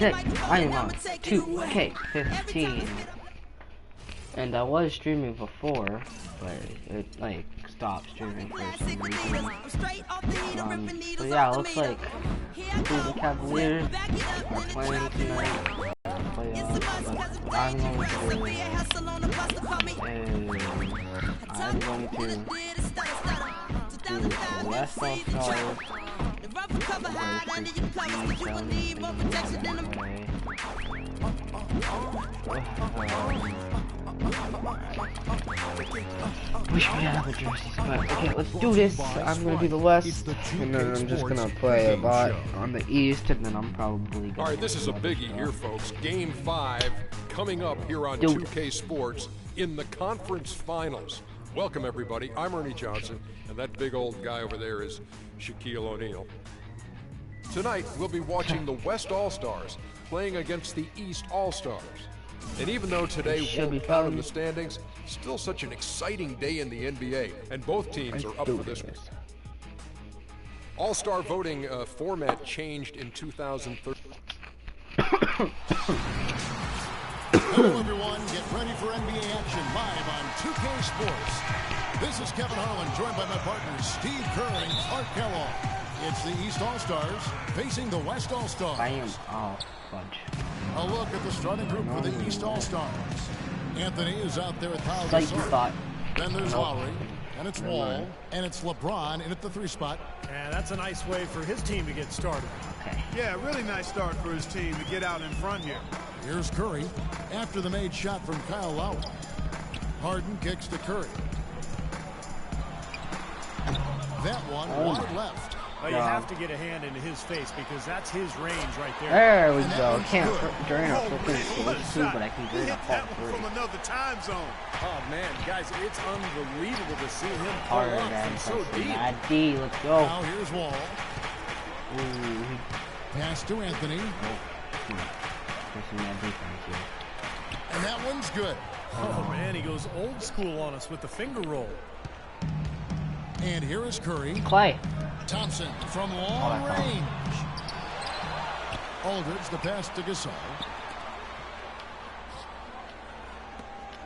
sick. I am on 2K15. And I was streaming before, but it like stopped streaming for some reason. So yeah, it looks like the Cavaliers are playing tonight. I'm going to do the West All-Stars. Wish we had other jerseys, but okay, let's do this. I'm gonna do the West, and then I'm just gonna play a bot on the East, and then I'm probably gonna... Alright, this is a biggie here, folks. Game 5 coming up here on 2K Sports in the conference finals. Welcome, everybody. I'm Ernie Johnson, and that big old guy over there is Shaquille O'Neal. Tonight, we'll be watching the West All-Stars playing against the East All-Stars. And even though today won't count in the standings, still such an exciting day in the NBA, and both teams are up for this one. All-Star voting format changed in 2013. Hello everyone, get ready for NBA action live on 2K Sports. This is Kevin Harlan, joined by my partners Steve Kerr and Clark Kellogg. It's the East All-Stars facing the West All-Stars. A look at the starting group for the East All-Stars. Anthony is out there at Pau Gasol. Then there's Lowry, and it's Wall, and it's LeBron in at the 3 spot. Yeah, that's a nice way for his team to get started. Yeah, really nice start for his team to get out in front here. Here's Curry after the made shot from Kyle Lowry. Harden kicks to Curry. That one wide left. Well, you have to get a hand into his face because that's his range right there. There we go. Can't drain a fucking too, but I can drain a whole three. From another time zone. Oh man, guys, it's unbelievable to see him pull Harder up than from so deep. D. Let's go. Now here's Wall. Ooh. Pass to Anthony. And that one's good. Oh man, he goes old school on us with the finger roll. And here is Curry. Clay. Thompson from long range. Aldridge, the pass to Gasol.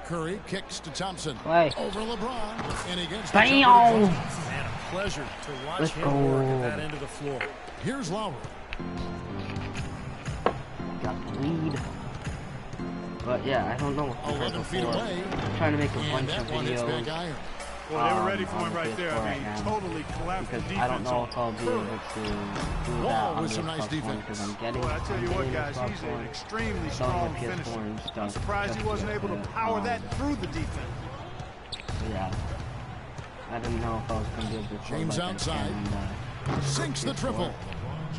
Curry kicks to Thompson. Clay. Over LeBron. And against the Man, a pleasure to watch him work at that end of the floor. Here's Lowry. Got the lead. But yeah, I don't know what 11 feet away. I'm trying to make a bunch of videos. Well, they were ready for him right there. I mean, totally collapsed the defense. I don't know if I'll be able to do that with some nice defense. Because I'm getting. Boy, I tell you what, guys, he's an extremely strong finisher. I'm surprised he wasn't able to power that through the defense. Yeah, I didn't know if I was going to be able to. James outside, sinks the triple.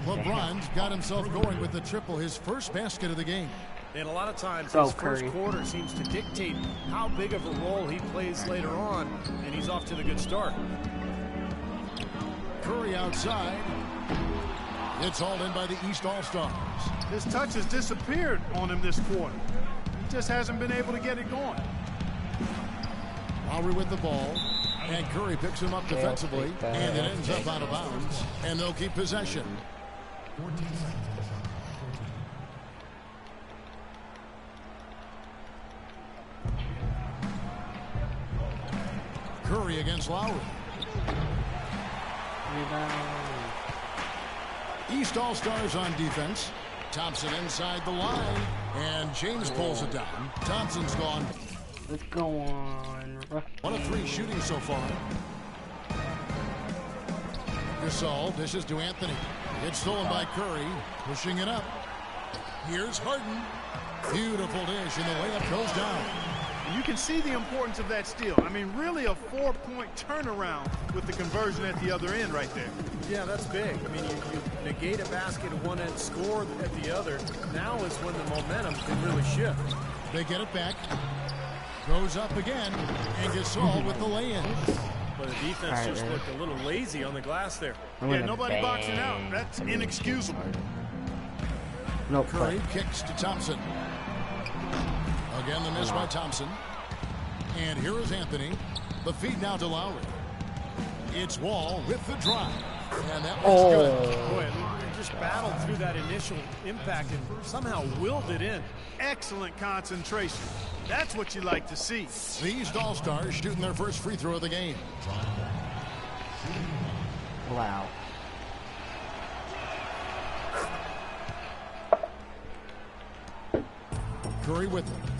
LeBron's got himself going with the triple, his first basket of the game. And a lot of times his first quarter seems to dictate how big of a role he plays later on, and he's off to the good start. Curry outside. It's hauled in by the East All-Stars. His touch has disappeared on him this quarter. He just hasn't been able to get it going. Lowry with the ball, and Curry picks him up defensively, and it ends up out of bounds, and they'll keep possession. 14 seconds. Curry against Lowry. East All-Stars on defense. Thompson inside the line, and James pulls it down. Thompson's gone. Let's go on. 1 of 3 shooting so far. Gasol dishes to Anthony. It's stolen by Curry, pushing it up. Here's Harden. Beautiful dish, and the layup goes down. You can see the importance of that steal. I mean, really a 4-point turnaround with the conversion at the other end right there. Yeah, that's big. I mean, you negate a basket at one end, score at the other. Now is when the momentum can really shift. They get it back. Goes up again, and Gasol with the lay-in. But the defense just looked a little lazy on the glass there. Yeah, nobody boxing out. That's inexcusable. No Curry kicks to Thompson. Again, the miss by Thompson. And here is Anthony. The feed now to Lowry. It's Wall with the drive. And that was good. Boy, just battled through that initial impact and somehow willed it in. Excellent concentration. That's what you like to see. The East All-Stars shooting their first free throw of the game. Wow. Curry with it.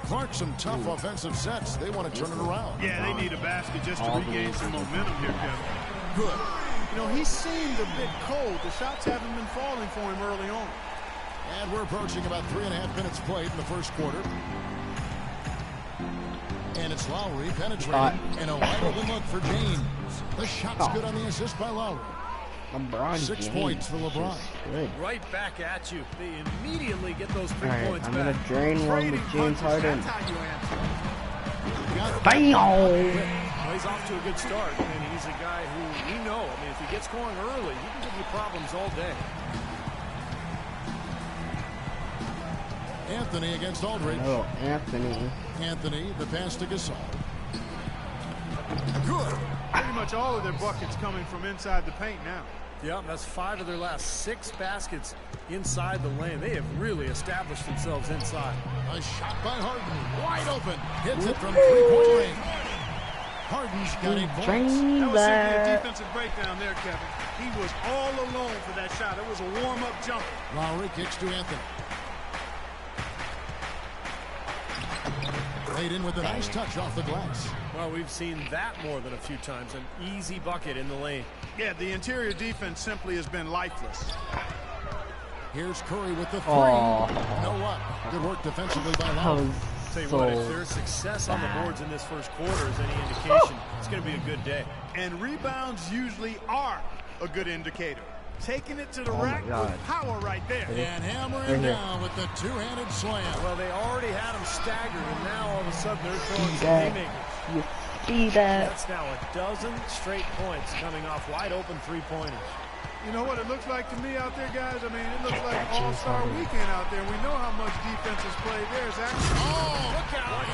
Clark, some tough offensive sets. They want to turn it around. Yeah, they need a basket just to regain some momentum here, Kevin. Good. You know, he seemed a bit cold. The shots haven't been falling for him early on. And we're approaching about 3.5 minutes played in the first quarter. And it's Lowry penetrating. And a wide open look for James. The shot's good on the assist by Lowry. LeBron 6 points for LeBron. Good. Right back at you. They immediately get those 3 points I'm back. gonna drain one with James Harden. That's how you answer. Bam! Well, he's off to a good start, and he's a guy who we know. I mean, if he gets going early, he can give you problems all day. Anthony against Aldridge. Oh, Anthony. Anthony, the pass to Gasol. Good. Pretty much all of their buckets coming from inside the paint now. Yeah, that's 5 of their last 6 baskets inside the lane. They have really established themselves inside. A shot by Harden. Wide open. Hits it from 3-point range. Harden's got 8 points. Drain That was simply a that. defensive breakdown there, Kevin. He was all alone for that shot. It was a warm-up jumper. Lowry kicks to Anthony. Laid in with a nice touch off the glass. Well, we've seen that more than a few times. An easy bucket in the lane. Yeah, the interior defense simply has been lifeless. Here's Curry with the 3. Oh. You know what? Good work defensively by That Lowry. was Tell you so what, if there's success on the boards in this first quarter is any indication, it's going to be a good day. And rebounds usually are a good indicator. Taking it to the rack with God. power right there. And hammering down with the 2-handed slam. Well, they already had him staggered, and now all of a sudden they're throwing some that. haymakers. You see that? That's now a dozen straight points coming off wide open 3-pointers. You know what it looks like to me out there, guys? I mean, it looks like All-Star Weekend out there. We know how much defense is played. There's actually... Oh, look out!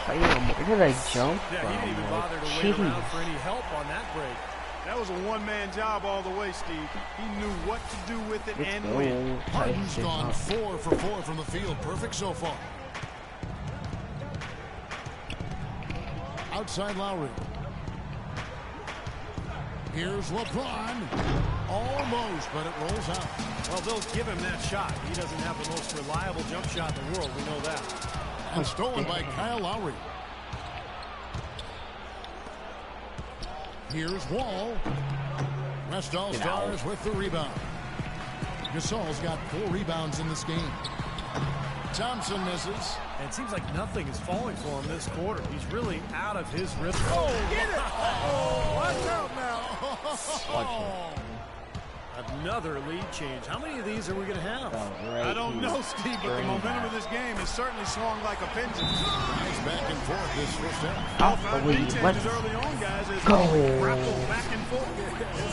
Bam. Where did I jump Yeah, from? he didn't even Like, bother to wait jeez. around for any help on that break. That was a one-man job all the way, Steve. He knew what to do with it Let's and go. when. Harden's gone 4 for 4 from the field. Perfect so far. Outside Lowry. Here's LeBron. Almost, but it rolls out. Well, they'll give him that shot. He doesn't have the most reliable jump shot in the world. We know that. And stolen by Kyle Lowry. Here's Wall. West All-Stars with the rebound. Gasol's got 4 rebounds in this game. Thompson misses. And it seems like nothing is falling for him this quarter. He's really out of his rhythm. Oh, Get it! Oh, watch out now. another lead change. How many of these are we going to have? I don't know, Steve, but the momentum of this game has certainly swung like a pendulum. Nice back and forth this first half. Lead changes early on, guys, as go. they grapple back and forth.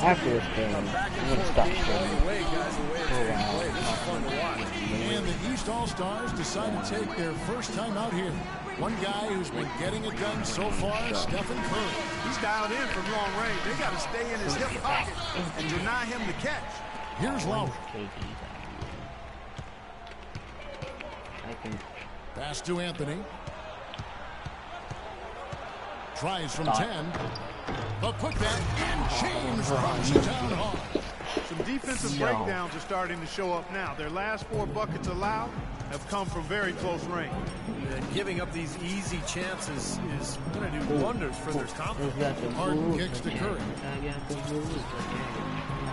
After this game, I'm going to stop streaming. Away, guys, away. This is fun to watch. And the East All-Stars decide to take their first time out here. One guy who's been getting it done so far, Stephen Curry. He's dialed in from long range. They got to stay in his hip pocket and deny him the catch. Here's Lowry. Pass to Anthony. Tries from 10. The putback, and James runs it down hard. Some defensive breakdowns are starting to show up now. Their last 4 buckets allowed have come from very close range. And giving up these easy chances is going to do wonders for their confidence. Harden kicks to Curry.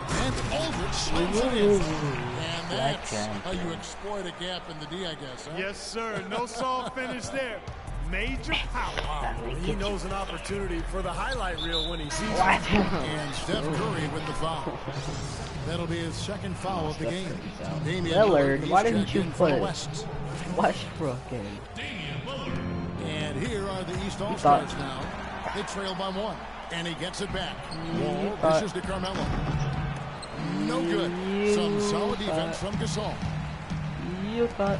And Aldridge slams it in. And that's how you exploit a gap in the D, I guess. Huh? Yes, sir. No soft finish there. Major power. He knows an opportunity for the highlight reel when he sees it. And Steph Curry with the foul. That'll be his second foul of the game. Damian Lillard, why didn't you put West? Westbrook in? And here are the East All-Stars now. They trail by 1. And he gets it back. Wall pushes to Carmelo. No good. Some solid defense from Gasol. You thought.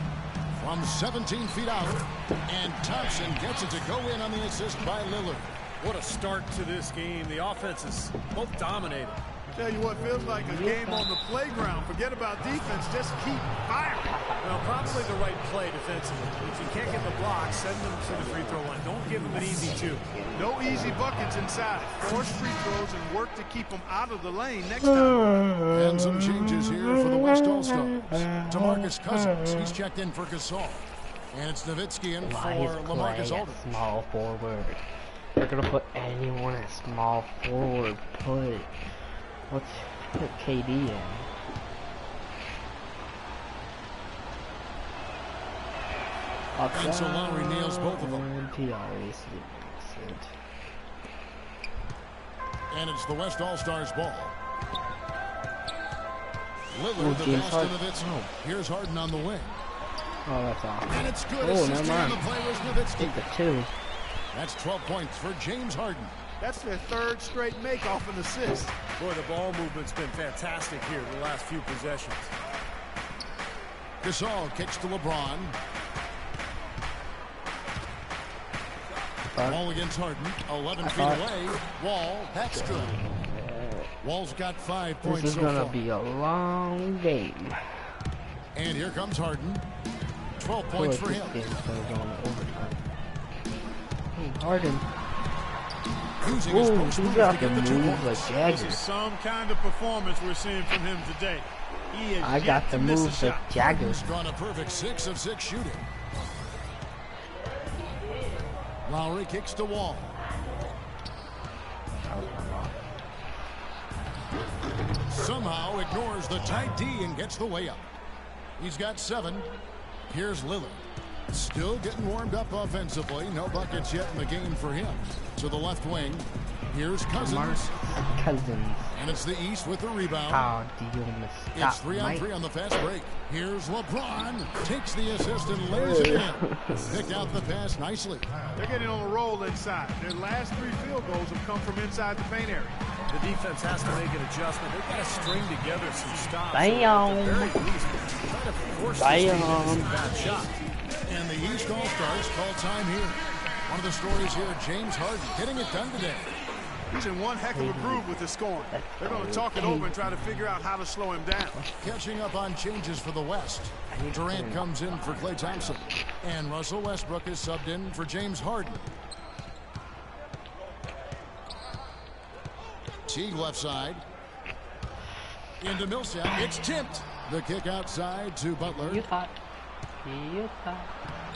From 17 feet out. And Thompson gets it to go in on the assist by Lillard. What a start to this game. The offense is both dominated. Tell you what, feels like a game on the playground. Forget about defense, just keep firing. Well, probably the right play defensively. If you can't get the block, send them to the free throw line. Don't give them an easy two. No easy buckets inside. Force free throws and work to keep them out of the lane next time. And some changes here for the West All-Stars. DeMarcus Cousins, he's checked in for Gasol. And it's Nowitzki in for LaMarcus Aldridge. Small forward. They're gonna put anyone at small forward. Put KD in. And so Lowry nails both of them. And it's the West All-Stars ball. Lillard, the pass to Nowitzki. Here's Harden on the wing. Oh, that's awesome. And it's good. Oh, never mind. The play was Nowitzki. Take the 2. That's 12 points for James Harden. That's their third straight make off an assist. Boy, the ball movement's been fantastic here the last few possessions. Gasol kicks to LeBron. Wall against Harden. 11 feet away. Wall. That's good. Wall's got 5 points. This is going to be a long game. And here comes Harden. 12 points for him. Harden. Using his post move to get the 2 points. Like Jagger. This is some kind of performance we're seeing from him today. He is I got the moves like Jagger. He's drawn a perfect 6 of 6 shooting. Lowry kicks to Wall. Somehow ignores the tight D and gets the way up. He's got 7. Here's Lillard. Still getting warmed up offensively. No buckets yet in the game for him. To the left wing. Here's Cousins. And it's the East with the rebound. How do you miss? It's 3-on-3 on the fast break. Here's LeBron. Takes the assist and lays it in. Picked out the pass nicely. They're getting on a roll inside. Their last 3 field goals have come from inside the paint area. The defense has to make an adjustment. They've got to string together some stops. Bam. At the very least, try to force this team into a bad shot. And the East All-Stars call time here. One of the stories here, James Harden getting it done today. He's in one heck of a groove with the scoring. They're going to talk it over and try to figure out how to slow him down. Catching up on changes for the West. Durant comes in for Klay Thompson. And Russell Westbrook is subbed in for James Harden. Teague left side. Into Millsap. It's tipped. The kick outside to Butler.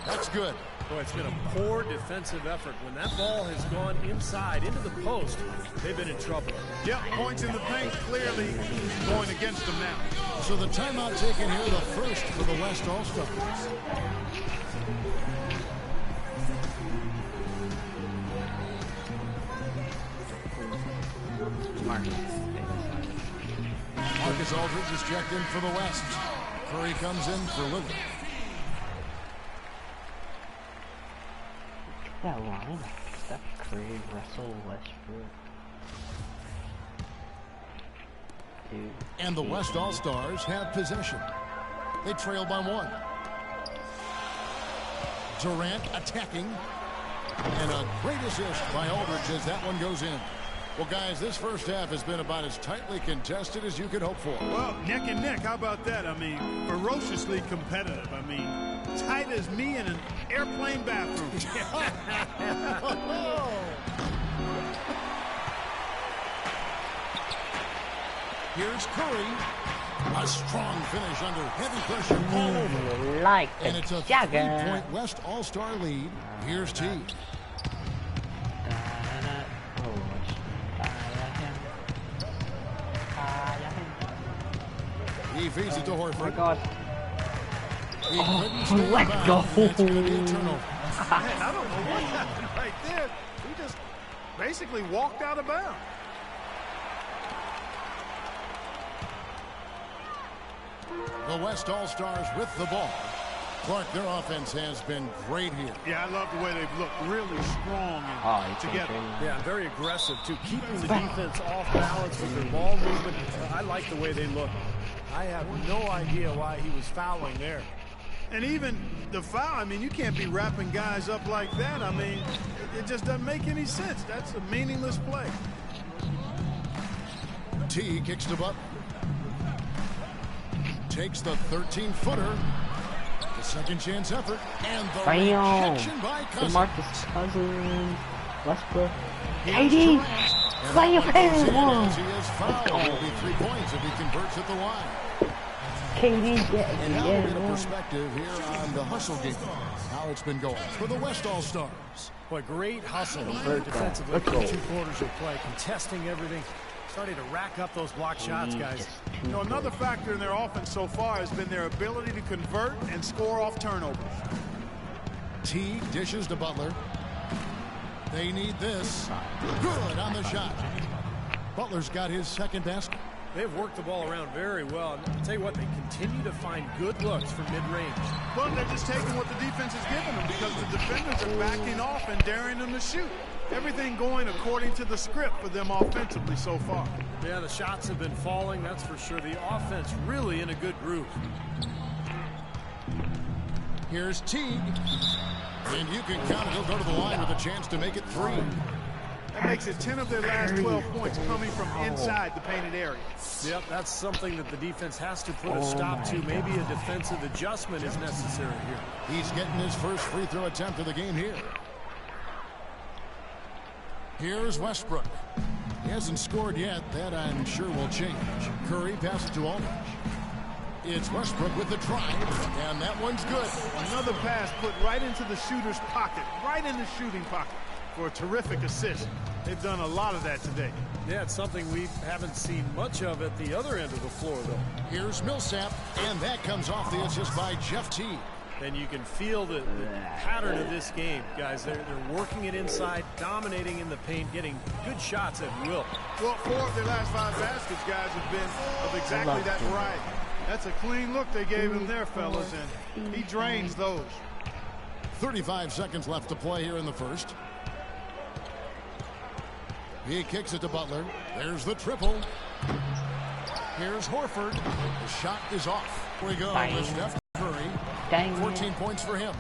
That's good. Boy, it's been a poor defensive effort. When that ball has gone inside into the post, they've been in trouble. Yep, points in the paint clearly going against them now. So the timeout taken here, the first for the West All-Stars. Marcus Aldridge is checked in for the West. Curry comes in for Lillard. That line, Steph Curry, Russell Westbrook. Dude. And the West All-Stars have possession. They trail by 1. Durant attacking. And a great assist by Aldridge as that one goes in. Well, guys, this first half has been about as tightly contested as you could hope for. Well, neck and neck. How about that? I mean, ferociously competitive. I mean, tight as me in an airplane bathroom. Here's Curry. A strong finish under heavy pressure all over. Like and it's a Jagger. 3-point West All-Star lead. Here's Teague. He feeds it to Horford. Oh my God. Let's go. Man, I don't know what happened right there. He just basically walked out of bounds. The West All-Stars with the ball. Clark, their offense has been great here. Yeah, I love the way they've looked. Really strong and together. Yeah, very aggressive, too. Keeping the defense off balance with their ball movement. I like the way they look. I have no idea why he was fouling there. And even the foul, I mean, you can't be wrapping guys up like that. I mean, it just doesn't make any sense. That's a meaningless play. T kicks to Butler. Takes the 13-footer. The second chance effort. And the rejection by Cousins. DeMarcus Cousins. Westbrook. KD. Play your favorite one. He is fouled. It will be 3 points if he converts at the line. KD And now we'll get a perspective here on the hustle game. How it's been going for the West All-Stars. What great hustle defensively for 2 quarters of play, contesting everything, starting to rack up those block shots, guys. You know, another factor in their offense so far has been their ability to convert and score off turnovers. T dishes to Butler. They need this. Good on the shot. Butler's got his second basket. They've worked the ball around very well. And I'll tell you what, they continue to find good looks from mid-range. Well, they're just taking what the defense is giving them because the defenders are backing off and daring them to shoot. Everything going according to the script for them offensively so far. Yeah, the shots have been falling, that's for sure. The offense really in a good groove. Here's Teague. And you can count it. He'll go to the line with a chance to make it 3. That makes it 10 of their last 12 points coming from inside the painted area. Yep, that's something that the defense has to put a stop to. Maybe a defensive adjustment is necessary here. He's getting his first free throw attempt of the game here. Here's Westbrook. He hasn't scored yet. That I'm sure will change. Curry passes to Aldridge. It's Westbrook with the drive, and that one's good. Another pass put right into the shooter's pocket, right in the shooting pocket for a terrific assist. They've done a lot of that today. Yeah, it's something we haven't seen much of at the other end of the floor, though. Here's Millsap, and that comes off the assist by Jeff Teague. And you can feel the pattern of this game, guys. They're working it inside, dominating in the paint, getting good shots at will. Well, 4 of their last 5 baskets, guys, have been of exactly that variety. That's a clean look they gave him there, fellas, and he drains those. 35 seconds left to play here in the first. He kicks it to Butler. There's the triple. Here's Horford. The shot is off. Here we go with Steph Curry. 14 points for him.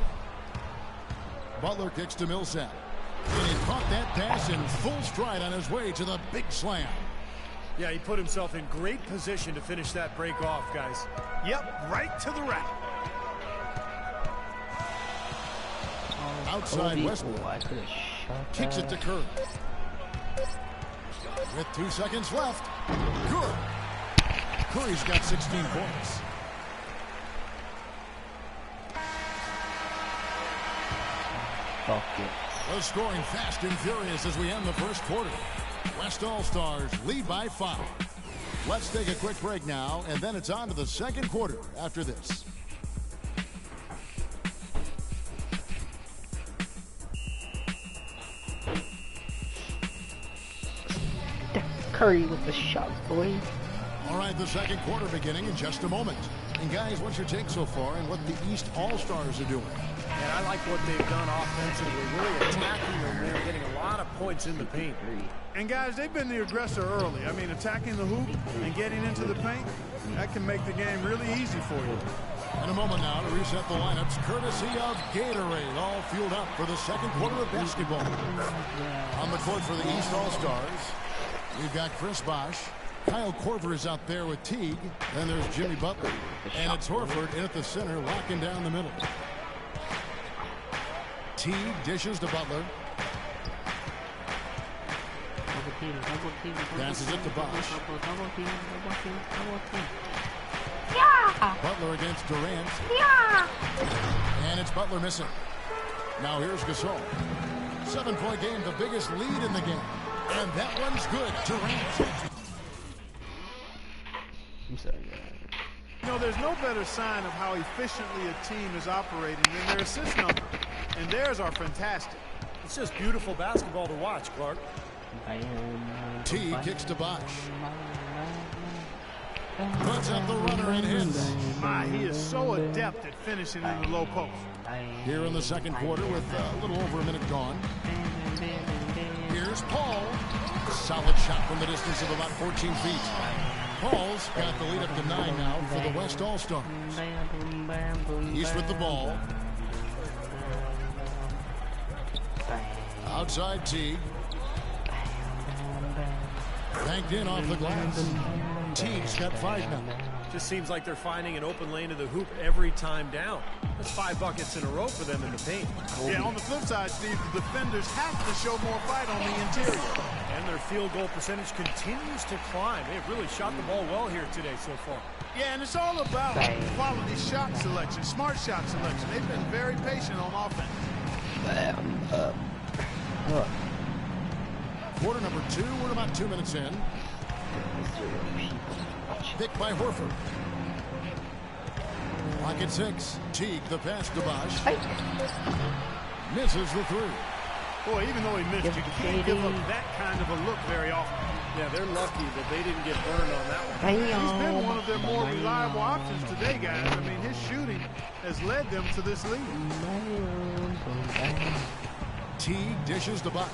Butler kicks to Millsap. And he caught that pass in full stride on his way to the big slam. Yeah, he put himself in great position to finish that break off, guys. Yep, right to the rack. Outside Westbrook. Kicks it to Curry. With 2 seconds left. Good. Curry's got 16 points. We're scoring fast and furious as we end the first quarter. West All-Stars lead by 5. Let's take a quick break now, and then it's on to the second quarter after this. Curry with the shot, boy. All right, the second quarter beginning in just a moment. And guys, what's your take so far on what the East All-Stars are doing? And I like what they've done offensively, really attacking them. They're getting a lot of points in the paint. And guys, they've been the aggressor early. I mean, attacking the hoop and getting into the paint, that can make the game really easy for you. In a moment now to reset the lineups, courtesy of Gatorade, all fueled up for the second quarter of basketball. On the court for the East All-Stars, we've got Chris Bosh. Kyle Korver is out there with Teague. Then there's Jimmy Butler. And it's Horford in at the center, locking down the middle. Teague dishes to Butler. Passes it to Bosh. Yeah! Butler against Durant. Yeah! And it's Butler missing. Now here's Gasol. 7-point game, the biggest lead in the game. And that one's good. Durant. I'm sorry, You know, there's no better sign of how efficiently a team is operating than their assist number. And theirs are fantastic. It's just beautiful basketball to watch, Clark. T kicks to Bosh. Puts up the runner and hits. My, he is so adept at finishing in the low post. Here in the second quarter with a little over a minute gone. Here's Paul. Solid shot from the distance of about 14 feet. Paul's got the lead up to 9 now for the West All-Stars. He's with the ball. Outside Teague. Banked in off the glass. Teague's got 5 now. Just seems like they're finding an open lane to the hoop every time down. That's 5 buckets in a row for them in the paint. Yeah, on the flip side, Steve, the defenders have to show more fight on the interior. And their field goal percentage continues to climb. They've really shot the ball well here today so far. Yeah, and it's all about quality shot selection, smart shot selection. They've been very patient on offense. Quarter number 2, we're about 2 minutes in. Picked by Horford. Lock at 6. Teague, the pass to Bosch. Misses the 3. Boy, even though he missed, you can't give up that kind of a look very often. Yeah, they're lucky that they didn't get burned on that one. He's been one of their more reliable options today, guys. I mean, his shooting has led them to this lead. Teague dishes to Bosch.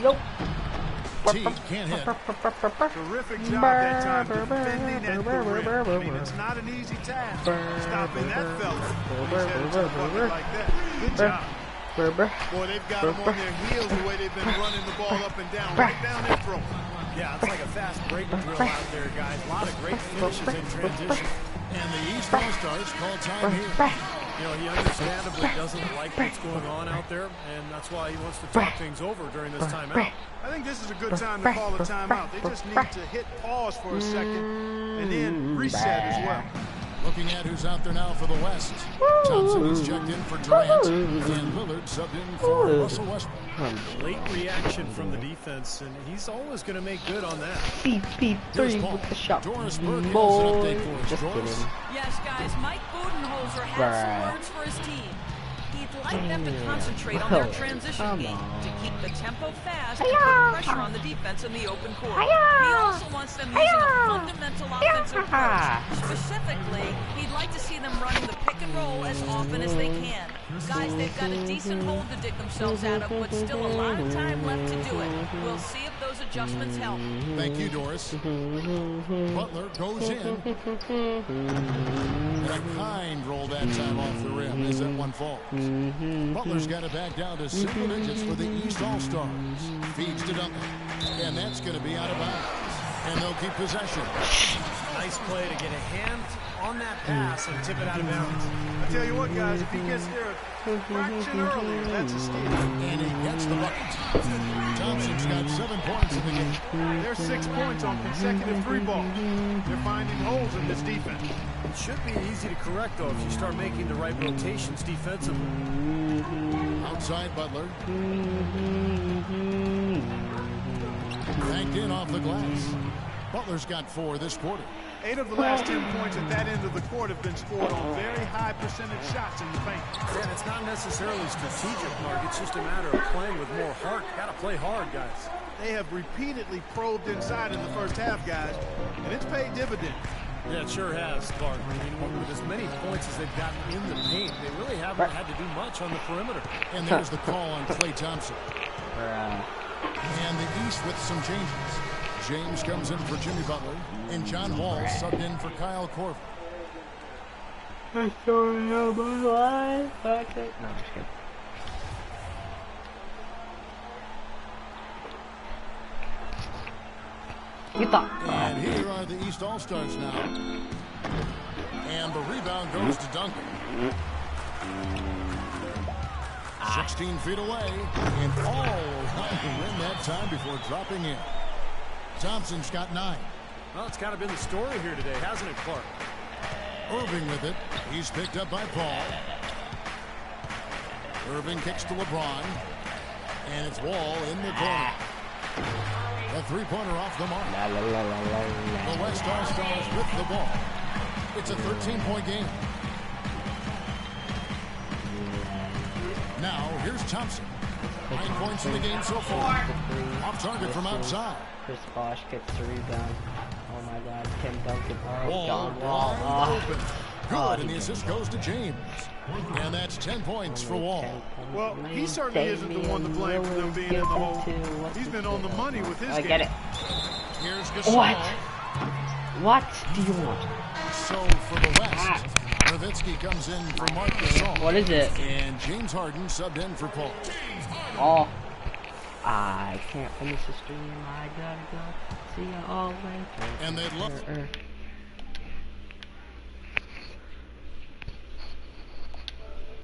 Nope. Teague can't hit. Terrific job that time defending that rim. I mean, it's not an easy task stopping that fella when he's headed to the bucket like that. Good job. Boy, they've got them on their heels the way they've been running the ball up and down, right down their throat. Yeah, it's like a fast breaking drill out there, guys. A lot of great finishes in transition. And the East All-Stars call time here. You know, he understandably doesn't like what's going on out there, and that's why he wants to talk things over during this timeout. I think this is a good time to call a timeout. They just need to hit pause for a second and then reset as well. Looking at who's out there now for the West. Thompson is checked in for Durant, and Lillard subbed in for Russell Westbrook. Late reaction from the defense, and he's always going to make good on that. BP3 with the shot. Doris Burke has an update for us. Just Doris. kidding. Yes, guys, Mike Budenholzer has some words for his team. He'd like them to concentrate on their transition game, to keep the tempo fast and put pressure on the defense in the open court. He also wants them using a fundamental offensive approach. Specifically, he'd like to see them running the pick and roll as often as they can. Guys, they've got a decent hole to dig themselves out of, but still a lot of time left to do it. We'll see if those adjustments help. Thank you, Doris. Butler goes in. And a kind roll that time off the rim as that one falls. Butler's got it back down to single digits for the East All-Stars. Feeds to Duncan. And that's going to be out of bounds. And they'll keep possession. Nice play to get a hand on that pass and tip it out of bounds. I tell you what, guys, if he gets there a fraction earlier, that's a steal. And he gets the bucket. Thompson's got 7 points in the game. There's 6 points on consecutive 3 balls. They're finding holes in this defense. It should be easy to correct, though, if you start making the right rotations defensively. Outside Butler. Banked in off the glass. Butler's got 4 this quarter. 8 of the last 10 points at that end of the court have been scored on very high percentage shots in the paint. And it's not necessarily strategic, Mark. It's just a matter of playing with more heart. Got to play hard, guys. They have repeatedly probed inside in the first half, guys, and it's paid dividends. Yeah, it sure has, Clark. I mean, with as many points as they've gotten in the paint, they really haven't had to do much on the perimeter. And there's the call on Klay Thompson. And the East with some changes. James comes in for Jimmy Butler, and John Wall subbed in for Kyle Korver. I'm sorry about my life. No, I'm just kidding. You thought. And here are the East All-Stars now. And the rebound goes to Duncan. 16 feet away, and all trying to win that time before dropping in. Thompson's got 9. Well, it's kind of been the story here today, hasn't it, Clark? Irving with it. He's picked up by Paul. Irving kicks to LeBron. And it's Wall in the corner. A 3-pointer off the mark. The West All-Stars with the ball. It's a 13-point game. Now, here's Thompson. 9 points in the game so far. Off target from outside. Chris Bosh gets the rebound. Oh my God, Tim Duncan. Wall John wide Wall. open. Good, and the assist goes to James. And that's 10 points for Wall. Well, he certainly isn't the one to blame for them being in the hole. He's been on the money with his game. I get it. Here's Gasol. What do you want? So for the West, Nowitzki comes in for Marc Gasol. What is it? And James Harden subbed in for Paul. Oh. I can't finish the stream. I gotta go. See you all later. And they'd love.